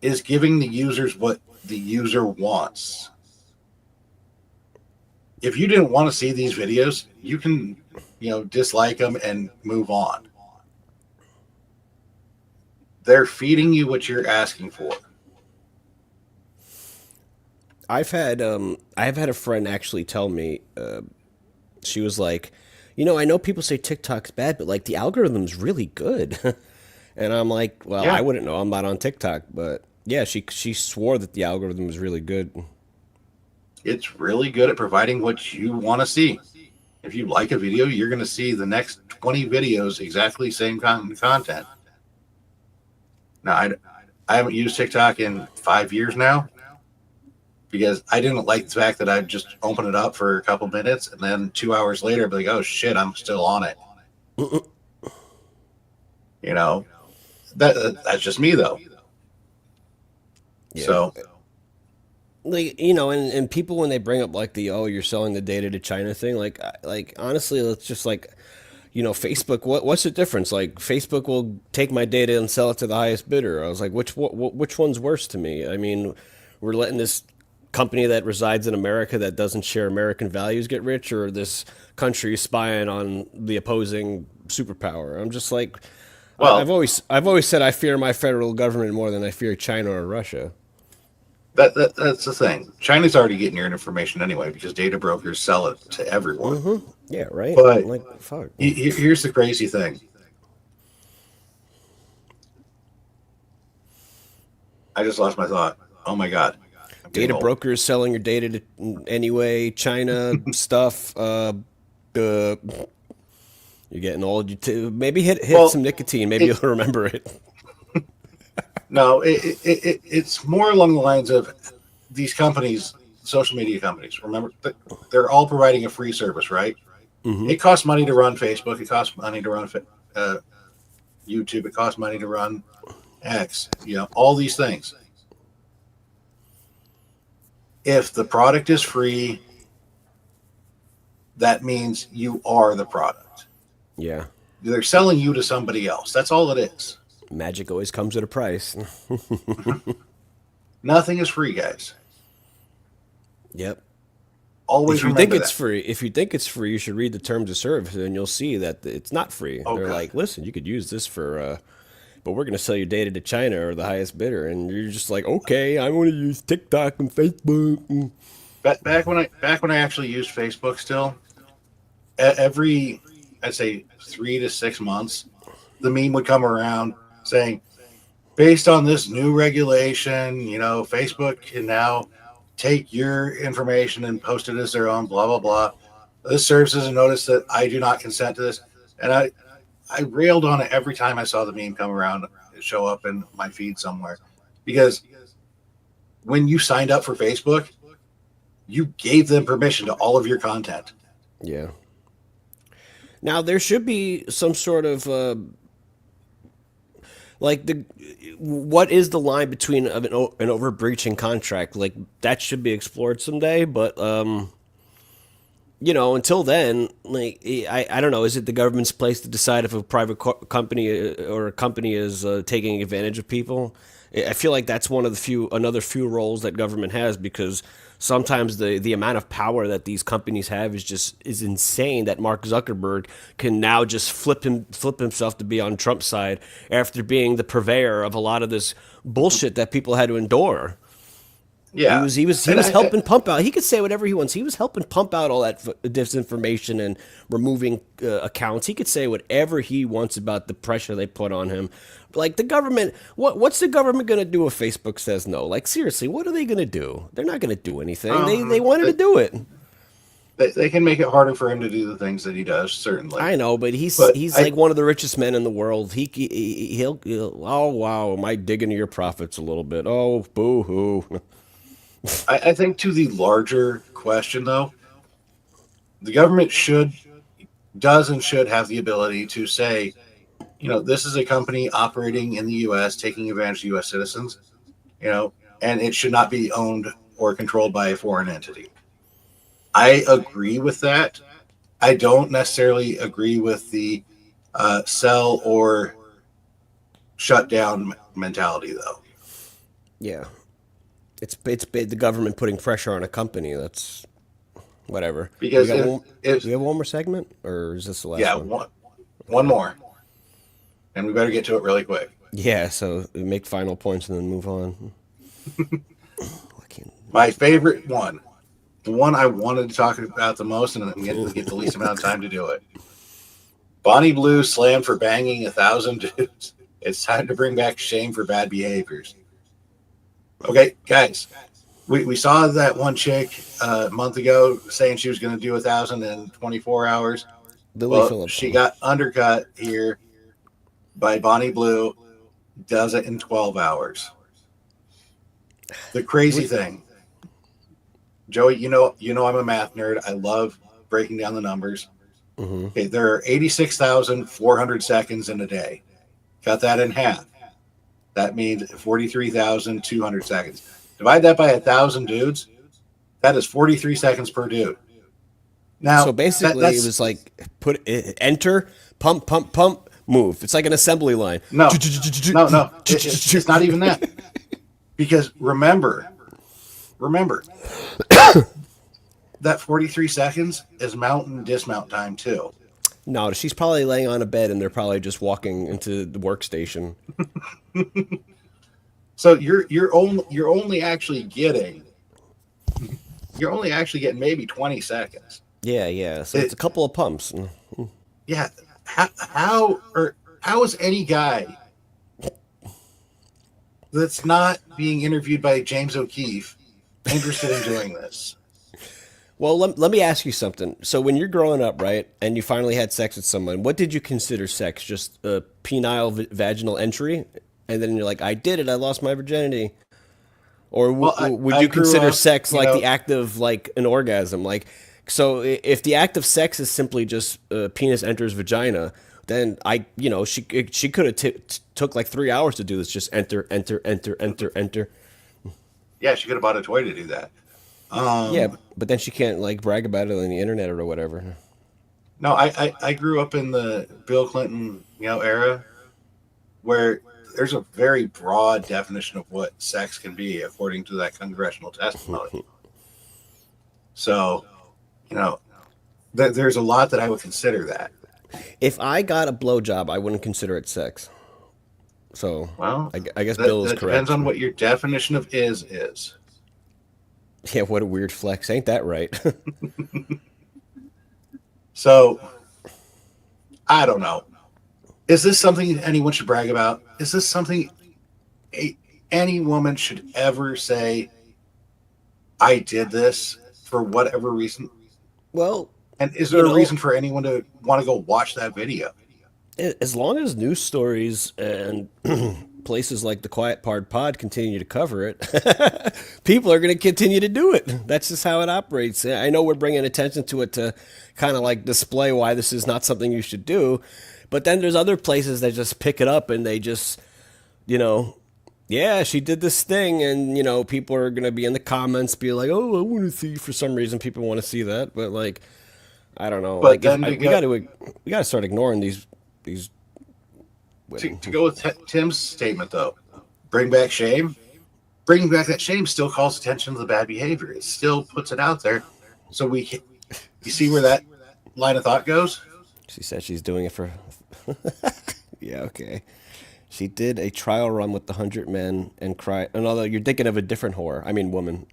is giving the users what the user wants. If you didn't want to see these videos, you can, dislike them and move on. They're feeding you what you're asking for. I've had a friend actually tell me, she was like, you know, I know people say TikTok's bad, but like the algorithm's really good. And I'm like, well, I Yeah, wouldn't know. I'm not on TikTok, but yeah, she swore that the algorithm was really good. it's really good at providing what you want to see. If you like a video, you're going to see the next 20 videos exactly same content. Now, I haven't used TikTok in 5 years now because I didn't like the fact that I'd just open it up for a couple minutes and then 2 hours later, I'd be like, oh shit, I'm still on it. You know, that's just me though. Yeah. So, Like, you know, and people when they bring up like the, oh, you're selling the data to China thing, like honestly, it's just like, you know, Facebook. What's the difference? Like, Facebook will take my data and sell it to the highest bidder. I was like, which one's worse to me? I mean, we're letting this company that resides in America that doesn't share American values get rich, or this country spying on the opposing superpower. I'm just like, well, I've always said I fear my federal government more than I fear China or Russia. that's the thing. China's already getting your information anyway because data brokers sell it to everyone. Yeah, right. But I'm like, fuck. here's the crazy thing. I just lost my thought. Oh my god, I'm getting Data old. brokers selling your data to anyway. China stuff. Uh, you're getting old. Maybe hit Well, some nicotine. Maybe it you'll remember it. no, it's more along the lines of these companies, social media companies. Remember, they're all providing a free service, right? Hmm. It costs money to run Facebook. It costs money to run uh, YouTube. It costs money to run X. All these things. If the product is free, that means you are the product. Yeah. They're selling you to somebody else. That's all it is. Magic always comes at a price. Nothing is free, guys. Yep. Always remember that. If you think it's free, you should read the terms of service, and you'll see that it's not free. Oh They're God. like, listen, you could use this for, but we're gonna sell your data to China or the highest bidder, and you're just like, okay, I want to use TikTok and Facebook. Back when I actually used Facebook still, every I'd say 3 to 6 months, the meme would come around saying, based on this new regulation, Facebook can now take your information and post it as their own, blah, blah, blah. This serves as a notice that I do not consent to this. And I railed on it every time I saw the meme come around, show up in my feed somewhere. Because when you signed up for Facebook, you gave them permission to all of your content. Yeah. Now there should be some sort of like the what is the line between an overbreaching contract? Like that should be explored someday, but you know, until then, like I don't know. Is it the government's place to decide if a private company or a company is taking advantage of people? I feel like that's one of the another few roles that government has because sometimes the amount of power that these companies have is insane. That Mark Zuckerberg can now just flip himself to be on Trump's side after being the purveyor of a lot of this bullshit that people had to endure. Yeah. He And was helping pump out. He could say whatever he wants. He was helping pump out all that disinformation and removing accounts. He could say whatever he wants about the pressure they put on him. Like the government, what's the government going to do if Facebook says no? Like seriously, what are they going to do? They're not going to do anything. They wanted to they, do it. they can make it harder for him to do the things that he does, certainly. I know, but But he's like one of the richest men in the world. He'll oh wow, am I digging into your profits a little bit? Oh boo hoo. I think to the larger question, though, the government does and should have the ability to say, This is a company operating in the U.S., taking advantage of U.S. citizens, you know, and it should not be owned or controlled by a foreign entity. I agree with that. I don't necessarily agree with the sell or shut down mentality, though, Yeah, it's the government putting pressure on a company. That's whatever. We because got it one. is, We have one more segment, or is this the last yeah, one? one more, and we better get to it really quick. Yeah. So we make final points and then move on. I can't. My favorite one, the one I wanted to talk about the most, and I'm going to get the least amount of time to do it. Bonnie Blue slammed for banging 1,000 dudes. It's time to bring back shame for bad behaviors. Okay, guys, we saw that one chick a month ago saying she was going to do 1,000 in 24 hours. Lily Well, Phillips. she got undercut here by Bonnie Blue, does it in 12 hours. The crazy Wait, thing, Joey, I'm a math nerd. I love breaking down the numbers. mm-hmm. Okay, there are 86,400 seconds in a day. Cut that in half. That means 43,200 seconds. Divide that by 1,000 dudes. That is 43 seconds per dude. So Now, basically, it that's was like enter, pump, pump, pump, move. It's like an assembly line. no, no. It's not even that. Because remember, that 43 seconds is mount and dismount time too. No, she's probably laying on a bed and they're probably just walking into the workstation. So you're only actually getting maybe 20 seconds. Yeah, yeah. So it's It a couple of pumps. yeah. How is any guy that's not being interviewed by James O'Keefe interested in doing this? Well, let me ask you something. So when you're growing up, right, and you finally had sex with someone, what did you consider sex? Just a penile vaginal entry? And then you're like, I did it. I lost my virginity. Or Well, would I you grew consider up, sex like the act of like an orgasm? Like, so if the act of sex is simply just penis enters vagina, then she could have took like 3 hours to do this. Just enter, enter, enter, enter, enter. yeah, she could have bought a toy to do that. Yeah, Um, but then she can't like brag about it on the internet or whatever. no, I grew up in the Bill Clinton era where there's a very broad definition of what sex can be according to that congressional testimony. So you know there's a lot that I would consider that. If I got a blowjob, I wouldn't consider it sex. So Well, I guess that Bill is that depends correct. on what your definition of is. Yeah, what a weird flex. Ain't that right? So I don't know. Is this something anyone should brag about? Is this something a, any woman should ever say, I did this for whatever reason? Well, And is you there a know, reason for anyone to want to go watch that video? as long as news stories and places like the Quiet Part Pod continue to cover it, people are going to continue to do it. That's just how it operates. I know we're bringing attention to it to kind of like display why this is not something you should do. But then there's other places that just pick it up and they just, you know, yeah, she did this thing, and people are gonna be in the comments, be like, "Oh, I want to see." For some reason, people want to see that, but like, I don't know. But Like, if then we got to start ignoring these. to go with Tim's statement, though, bring back shame. Bringing back that shame still calls attention to the bad behavior. It still puts it out there. So you see where that line of thought goes? She said she's doing it for. Yeah, okay. She did a trial run with the 100 men and cried. And although you're thinking of a different whore, I mean woman,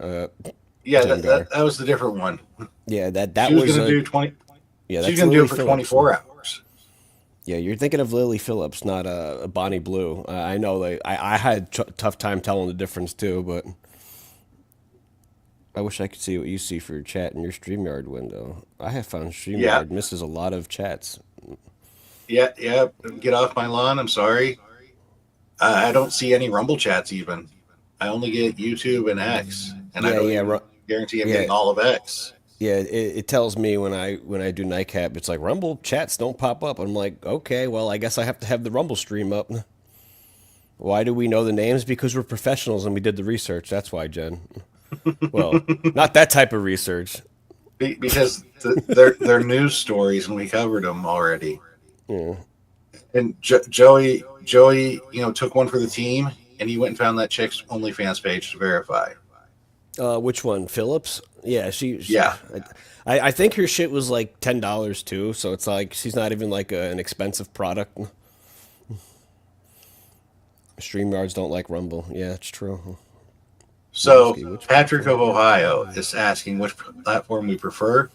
Yeah, Jen Gar. that was the different one. Yeah, She that was was going to a. do 20. Yeah, She's that's going to do Lily it for Phillips. 24 hours. Yeah, you're thinking of Lily Phillips, not Bonnie Blue. I know I had tough time telling the difference too, but I wish I could see what you see for your chat in your StreamYard window. I have found Yeah, StreamYard misses a lot of chats. yeah, yeah. Get off my lawn. I'm sorry. I don't see any Rumble chats even. I only get YouTube and X, and I Yeah, don't yeah, even guarantee I'm yeah, getting all of X. Yeah, it tells me when I do nightcap, it's like Rumble chats don't pop up. I'm like, okay, well, I guess I have to have the Rumble stream up. Why do we know the names? Because we're professionals and we did the research. That's why, Jen. Well, not that type of research. Because they're news stories and we covered them already. Yeah. And Joey, took one for the team, and he went and found that chick's OnlyFans page to verify. Which one? Phillips? Yeah, Yeah. I think her shit was like $10 too. So it's like she's not even like an expensive product. StreamYards don't like Rumble. Yeah, it's true. So Mosky, which Patrick of platform? Ohio is asking which platform we prefer.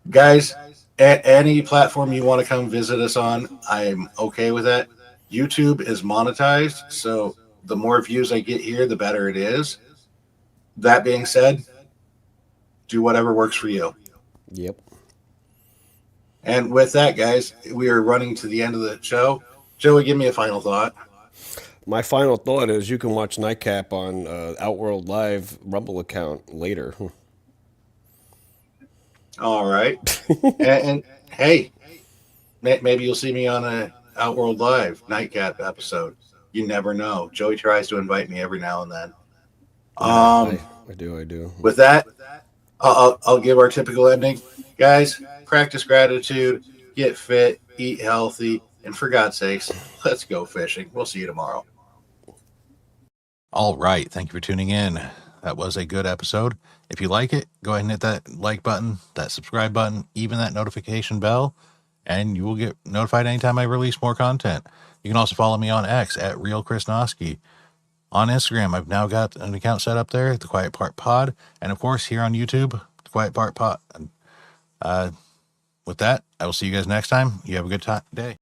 Guys, any platform you want to come visit us on, I'm okay with that. YouTube is monetized, so the more views I get here, the better it is. That being said, do whatever works for you. Yep. And with that, guys, we are running to the end of the show. Joey, give me a final thought. My final thought is you can watch Nightcap on Outworld Live Rumble account later. All right. And hey, maybe you'll see me on a Outworld Live Nightcap episode. You never know. Joey tries to invite me every now and then. Yeah, Um, I do. I do. with that, I'll give our typical ending. Guys, practice gratitude, get fit, eat healthy, and for God's sakes, let's go fishing. We'll see you tomorrow. All right. Thank you for tuning in. That was a good episode. If you like it, go ahead and hit that like button, that subscribe button, even that notification bell, and you will get notified anytime I release more content. You can also follow me on X at Real Chris Noski. On Instagram, I've now got an account set up there, The Quiet Part Pod, and of course here on YouTube, The Quiet Part Pod. With that, I will see you guys next time. You have a good day.